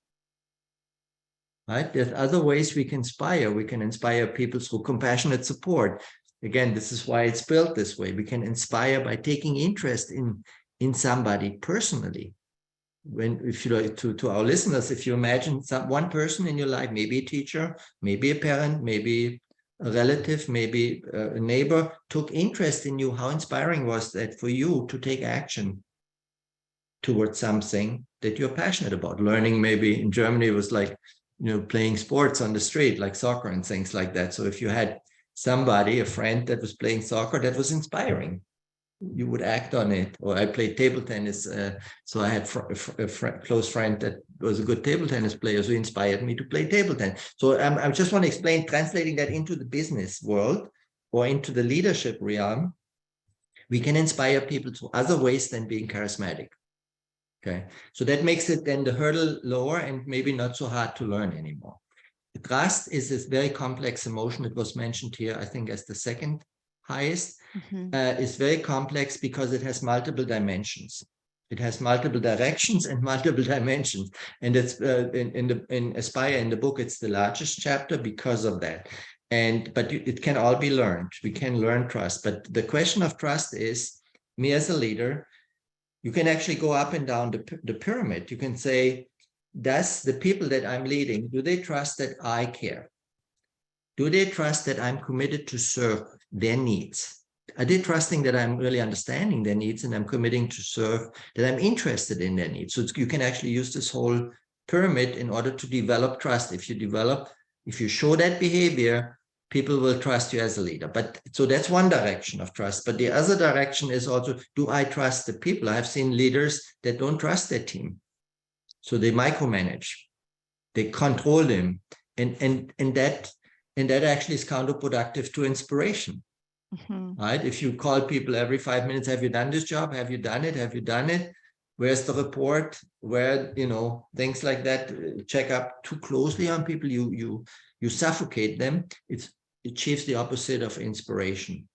B: Right? There's other ways we can inspire. We can inspire people through compassionate support. Again, this is why it's built this way. We can inspire by taking interest in somebody personally. If you to our listeners, if you imagine one person in your life, maybe a teacher, maybe a parent, maybe a relative, maybe a neighbor, took interest in you, how inspiring was that for you to take action towards something that you're passionate about? Learning, maybe in Germany, it was like, playing sports on the street, like soccer and things like that. So if you had somebody, a friend that was playing soccer, that was inspiring, you would act on it. Or I played table tennis. So I had a close friend that was a good table tennis player, so he inspired me to play table tennis. So I just want to explain, translating that into the business world or into the leadership realm, we can inspire people through other ways than being charismatic. Okay, so that makes it then the hurdle lower and maybe not so hard to learn anymore. Trust is this very complex emotion. It was mentioned here, I think, as the second highest. It's very complex because it has multiple dimensions. It has multiple directions and multiple dimensions. And it's in Aspire, in the book, it's the largest chapter because of that. But it can all be learned. We can learn trust. But the question of trust is, me as a leader, you can actually go up and down the pyramid. You can say, does the people that I'm leading, do they trust that I care? Do they trust that I'm committed to serve their needs? Are they trusting that I'm really understanding their needs and I'm committing to serve, that I'm interested in their needs? So you can actually use this whole pyramid in order to develop trust. If you show that behavior, people will trust you as a leader. But so that's one direction of trust. But the other direction is also, do I trust the people? I've seen leaders that don't trust their team. So they micromanage, they control them, and that actually is counterproductive to inspiration. Right? If you call people every 5 minutes, have you done this job? Have you done it? Have you done it? Where's the report? Where, things like that, check up too closely on people, you suffocate them. It achieves the opposite of inspiration.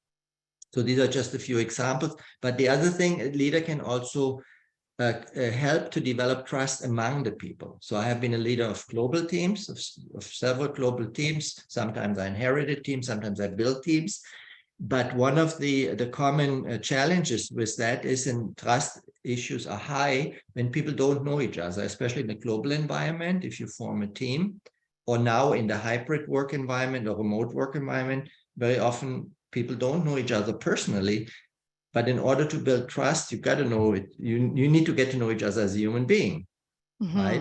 B: So these are just a few examples. But the other thing, a leader can also help to develop trust among the people. So I have been a leader of global teams, of several global teams. Sometimes I inherited teams, sometimes I built teams. But one of the common challenges with that is, and trust issues are high when people don't know each other, especially in the global environment. If you form a team, or now in the hybrid work environment or remote work environment, very often people don't know each other personally. But in order to build trust, you've got to know it. You need to get to know each other as a human being, right?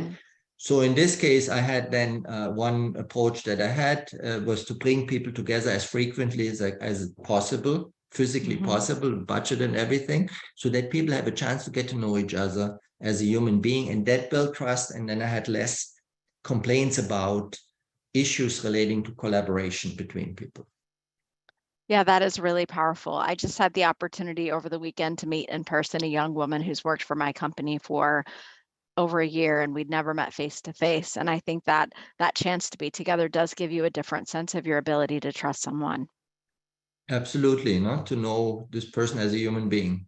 B: So in this case, I had then one approach that I had was to bring people together as frequently as possible, physically possible, budget and everything, so that people have a chance to get to know each other as a human being, and that built trust. And then I had less complaints about issues relating to collaboration between people.
A: Yeah, that is really powerful. I just had the opportunity over the weekend to meet in person a young woman who's worked for my company for over a year, and we'd never met face to face. And I think that that chance to be together does give you a different sense of your ability to trust someone.
B: Absolutely, not to know this person as a human being.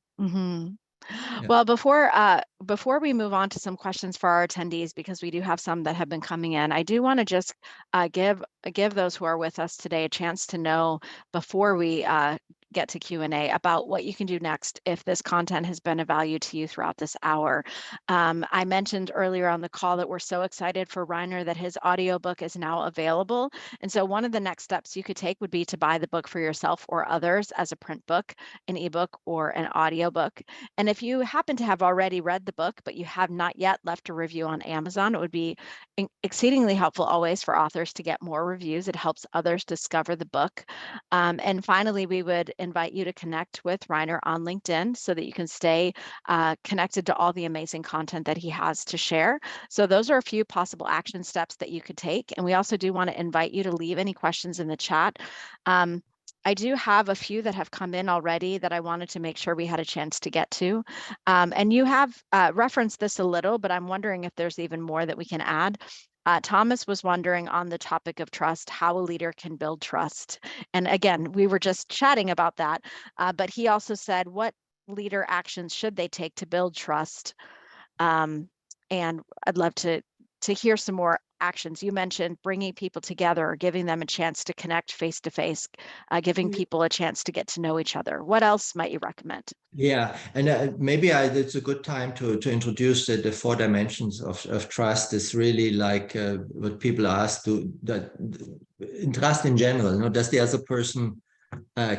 A: Well, before we move on to some questions for our attendees, because we do have some that have been coming in, I do want to just give those who are with us today a chance to know, before we get to Q&A, about what you can do next if this content has been of value to you throughout this hour. I mentioned earlier on the call that we're so excited for Reiner that his audiobook is now available. And so one of the next steps you could take would be to buy the book for yourself or others as a print book, an ebook, or an audiobook. And if you happen to have already read the book, but you have not yet left a review on Amazon, it would be exceedingly helpful always for authors to get more reviews. It helps others discover the book. And finally, we would invite you to connect with Reiner on LinkedIn so that you can stay connected to all the amazing content that he has to share. So those are a few possible action steps that you could take. And we also do want to invite you to leave any questions in the chat. I do have a few that have come in already that I wanted to make sure we had a chance to get to. And you have referenced this a little, but I'm wondering if there's even more that we can add. Thomas was wondering, on the topic of trust, how a leader can build trust. And again, we were just chatting about that, but he also said, what leader actions should they take to build trust? And I'd love to hear some more actions. You mentioned bringing people together, giving them a chance to connect face to face, giving people a chance to get to know each other. What else might you recommend?
B: Yeah, and maybe it's a good time to introduce the 4 dimensions of trust. Is really like what people ask, in trust in general. Does the other person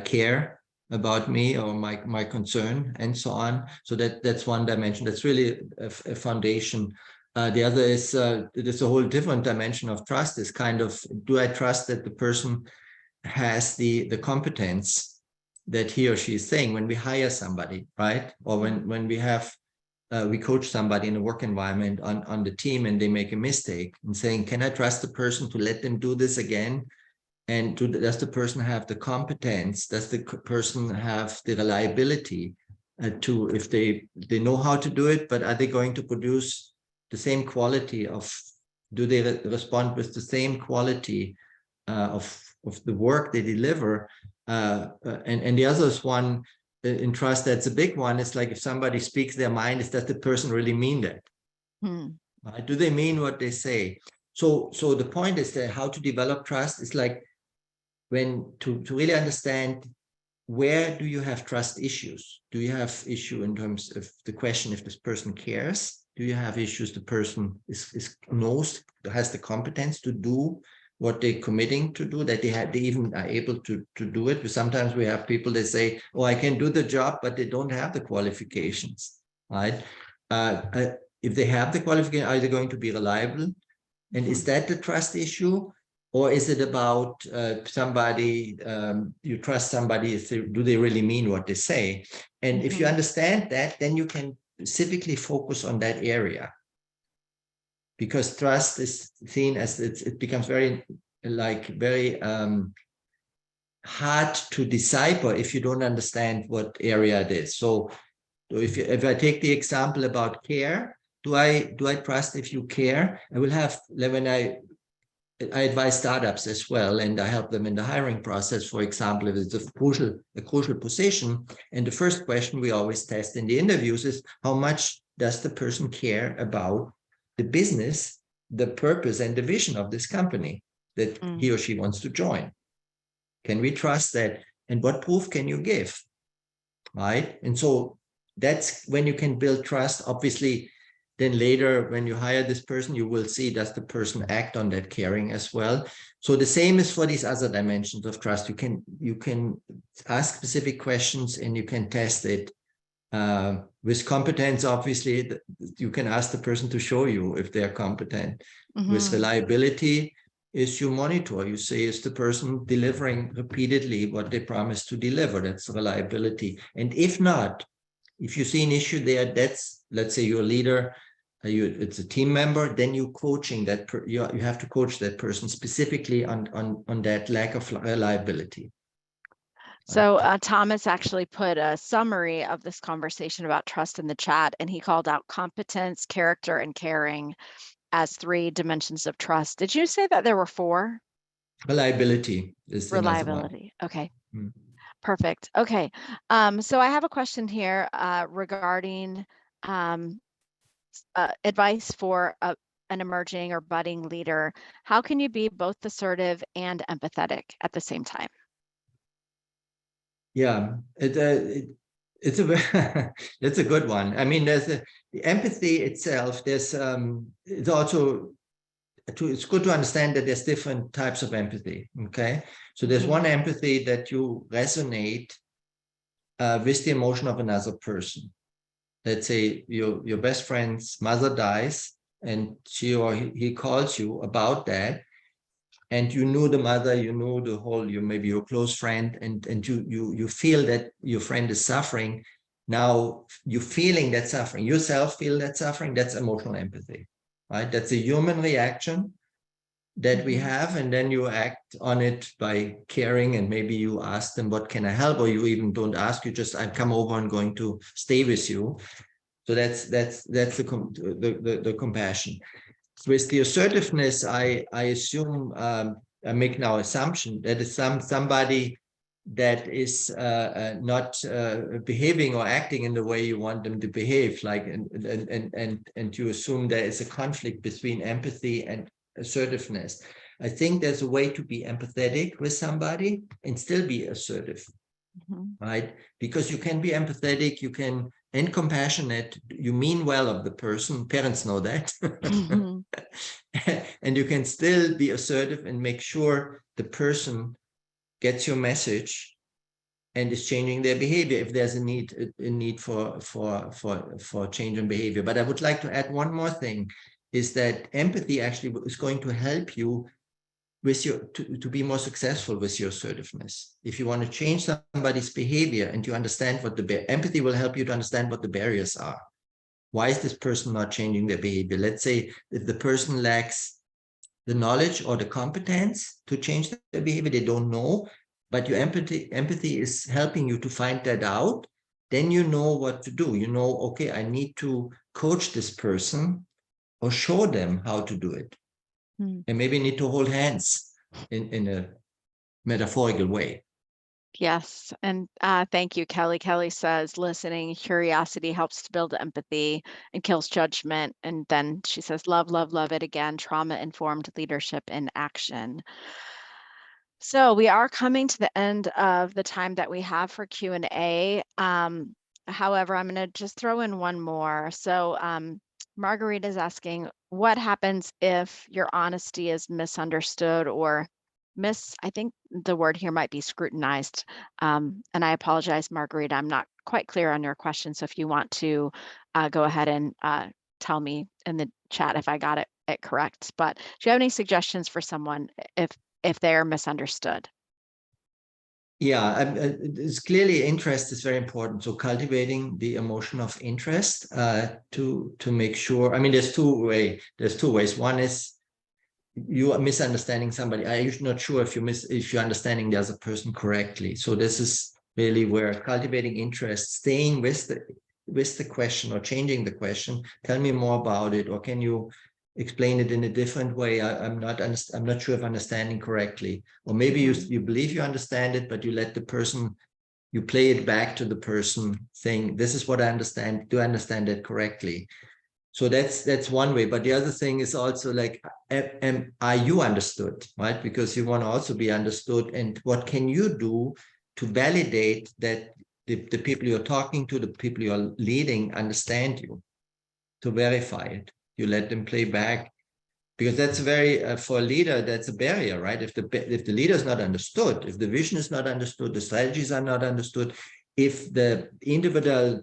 B: care about me or my concern, and so on? So that's one dimension. That's really a foundation. The other is there's a whole different dimension of trust. Is kind of, do I trust that the person has the competence that he or she is saying when we hire somebody, right? Or when we have we coach somebody in a work environment on the team, and they make a mistake, and saying, can I trust the person to let them do this again? And does the person have the competence? Does the person have the reliability to, if they know how to do it, but are they going to produce the same quality of, do they respond with the same quality of the work they deliver? And the other is one in trust, that's a big one. It's like, if somebody speaks their mind, does the person really mean that? Do they mean what they say? So the point is that how to develop trust is like, when to really understand, where do you have trust issues? Do you have issue in terms of the question if this person cares? Do you have issues the person knows, has the competence to do what they're committing to do, that they even are able to do it? But sometimes we have people that say, oh, I can do the job, but they don't have the qualifications, right? If they have the qualification, are they going to be reliable? And is that the trust issue? Or is it about somebody, you trust somebody, do they really mean what they say? And if you understand that, then you can specifically focus on that area. because trust is seen as it becomes very hard to decipher if you don't understand what area it is. So if I take the example about care, do I trust if you care? I will have, when I advise startups as well, and I help them in the hiring process. For example, if it's a crucial position, and the first question we always test in the interviews is, how much does the person care about the business, the purpose, and the vision of this company that he or she wants to join? Can we trust that? And what proof can you give? Right? And so that's when you can build trust. Obviously, then later when you hire this person, you will see, does the person act on that caring as well? So the same is for these other dimensions of trust. You can ask specific questions and you can test it. With competence, obviously, you can ask the person to show you if they're competent. With reliability, is you monitor. You say, is the person delivering repeatedly what they promised to deliver? That's reliability. And if not, if you see an issue there, that's, let's say you're a leader, it's a team member, then you're coaching that, you have to coach that person specifically on that lack of reliability.
A: So Thomas actually put a summary of this conversation about trust in the chat, and he called out competence, character, and caring as 3 dimensions of trust. Did you say that there were 4?
B: Reliability is
A: Reliability. Okay.
B: Hmm.
A: Perfect. Okay. So I have a question here regarding advice for an emerging or budding leader. How can you be both assertive and empathetic at the same time?
B: Yeah, it's a that's a good one. I mean, there's the empathy itself. There's it's also it's good to understand that there's different types of empathy. Okay, so there's one empathy that you resonate with the emotion of another person. Let's say your best friend's mother dies, and she or he calls you about that. And you knew the mother, you knew the whole, you maybe your close friend, and you feel that your friend is suffering. Now you feeling that suffering, yourself feel that suffering, that's emotional empathy, right? That's a human reaction that we have, and then you act on it by caring, and maybe you ask them, what can I help? Or you even don't ask, you just, I come over and going to stay with you. So that's the compassion. With the assertiveness, I assume, I make now assumption that it's somebody that is not behaving or acting in the way you want them to behave, like, and you assume there is a conflict between empathy and assertiveness. I think there's a way to be empathetic with somebody and still be assertive, right? Because you can be empathetic, you can, and compassionate, you mean well of the person, parents know that. And you can still be assertive and make sure the person gets your message and is changing their behavior if there's a need for change in behavior. But I would like to add one more thing, is that empathy actually is going to help you with your to be more successful with your assertiveness. If you want to change somebody's behavior and you understand what empathy will help you to understand what the barriers are. Why is this person not changing their behavior? Let's say if the person lacks the knowledge or the competence to change their behavior, they don't know, but your empathy is helping you to find that out. Then you know what to do. You know, okay, I need to coach this person or show them how to do it. And maybe need to hold hands in a metaphorical way.
A: Yes. And thank you, Kelly. Kelly says, listening, curiosity helps to build empathy and kills judgment. And then she says, love, love, love it again, trauma-informed leadership in action. So we are coming to the end of the time that we have for Q&A. However, I'm going to just throw in one more. So Marguerite is asking, what happens if your honesty is misunderstood or I think the word here might be scrutinized. And I apologize, Marguerite, I'm not quite clear on your question. So if you want to go ahead and tell me in the chat if I got it correct. But do you have any suggestions for someone if they're misunderstood?
B: Yeah, it's clearly interest is very important. So cultivating the emotion of interest to make sure. I mean, there's two ways. One is you are misunderstanding somebody. I'm not sure if you're understanding the other person correctly. So this is really where cultivating interest, staying with the question or changing the question. Tell me more about it, or can you explain it in a different way? I'm not sure if understanding correctly, or maybe you believe you understand it, but you let the person, you play it back to the person saying, this is what I understand. Do I understand it correctly? So that's one way. But the other thing is also like, are you understood, right? Because you want to also be understood. And what can you do to validate that the people you're talking to, the people you're leading understand you, to verify it? You let them play back, because that's very, for a leader, that's a barrier, right? If the leader is not understood, if the vision is not understood, the strategies are not understood, if the individual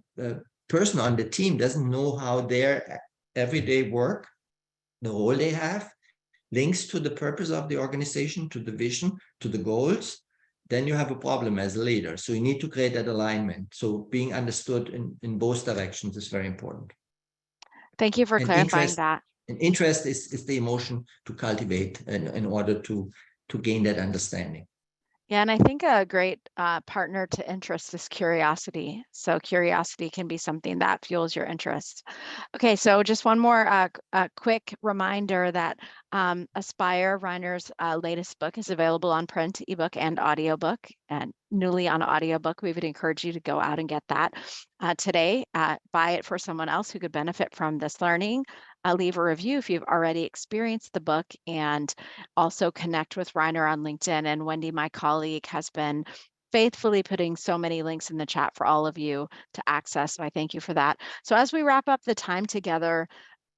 B: person on the team doesn't know how their everyday work, the role they have, links to the purpose of the organization, to the vision, to the goals, then you have a problem as a leader. So you need to create that alignment. So being understood in both directions is very important.
A: Thank you for
B: And
A: clarifying that.
B: interest is the emotion to cultivate in order to gain that understanding.
A: Yeah, and I think a great partner to interest is curiosity. So curiosity can be something that fuels your interest. Okay, so just one more quick reminder that Aspire, Reiner's latest book, is available on print, ebook, and audiobook, and newly on audiobook. We would encourage you to go out and get that today. Buy it for someone else who could benefit from this learning. Leave a review if you've already experienced the book, and also connect with Reiner on LinkedIn. And Wendy, my colleague, has been faithfully putting so many links in the chat for all of you to access. So I thank you for that. So as we wrap up the time together,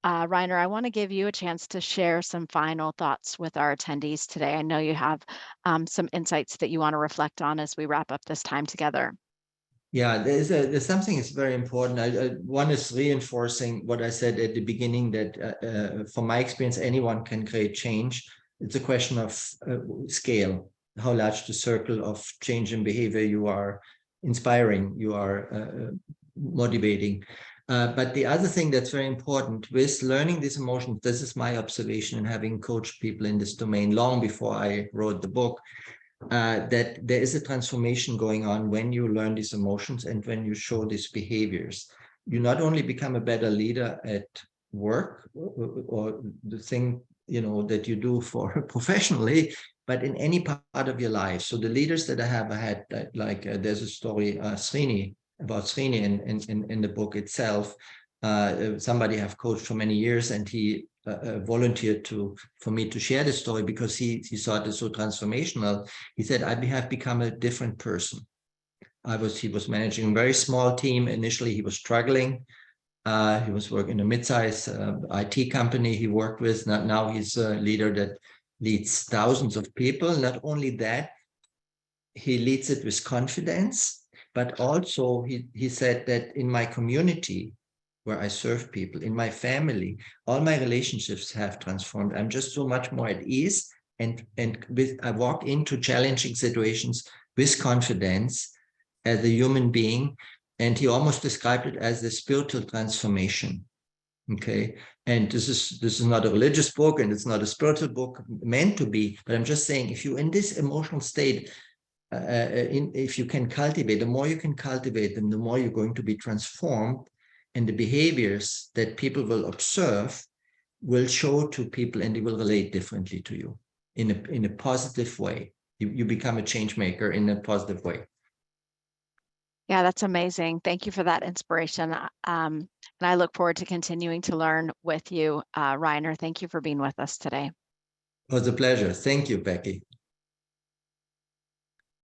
A: Reiner, I want to give you a chance to share some final thoughts with our attendees today. I know you have some insights that you want to reflect on as we wrap up this time together.
B: Yeah, there's something that's very important. One is reinforcing what I said at the beginning, that from my experience, anyone can create change. It's a question of scale, how large the circle of change in behavior you are inspiring, you are motivating. But the other thing that's very important with learning these emotions, this is my observation and having coached people in this domain long before I wrote the book, that there is a transformation going on when you learn these emotions and when you show these behaviors. You not only become a better leader at work or the thing, you know, that you do for professionally, but in any part of your life. So the leaders that I have had, like there's a story, Srini, about Srini in the book itself. Somebody I've coached for many years, and he volunteered for me to share this story because he thought it so transformational. He said, I have become a different person. He was managing a very small team. Initially, he was struggling. He was working in a mid-size IT company he worked with. Now he's a leader that leads thousands of people. Not only that, he leads it with confidence, but also he said that in my community where I serve people, in my family, all my relationships have transformed. I'm just so much more at ease, and I walk into challenging situations with confidence as a human being. And he almost described it as the spiritual transformation. Okay, and this is not a religious book, and it's not a spiritual book meant to be, but I'm just saying, if you're in this emotional state, if you can cultivate, the more you can cultivate them, the more you're going to be transformed, and the behaviors that people will observe will show to people, and they will relate differently to you in a positive way. You become a change maker in a positive way.
A: Yeah, that's amazing. Thank you for that inspiration. And I look forward to continuing to learn with you, Reiner. Thank you for being with us today.
B: It was a pleasure. Thank you, Becky.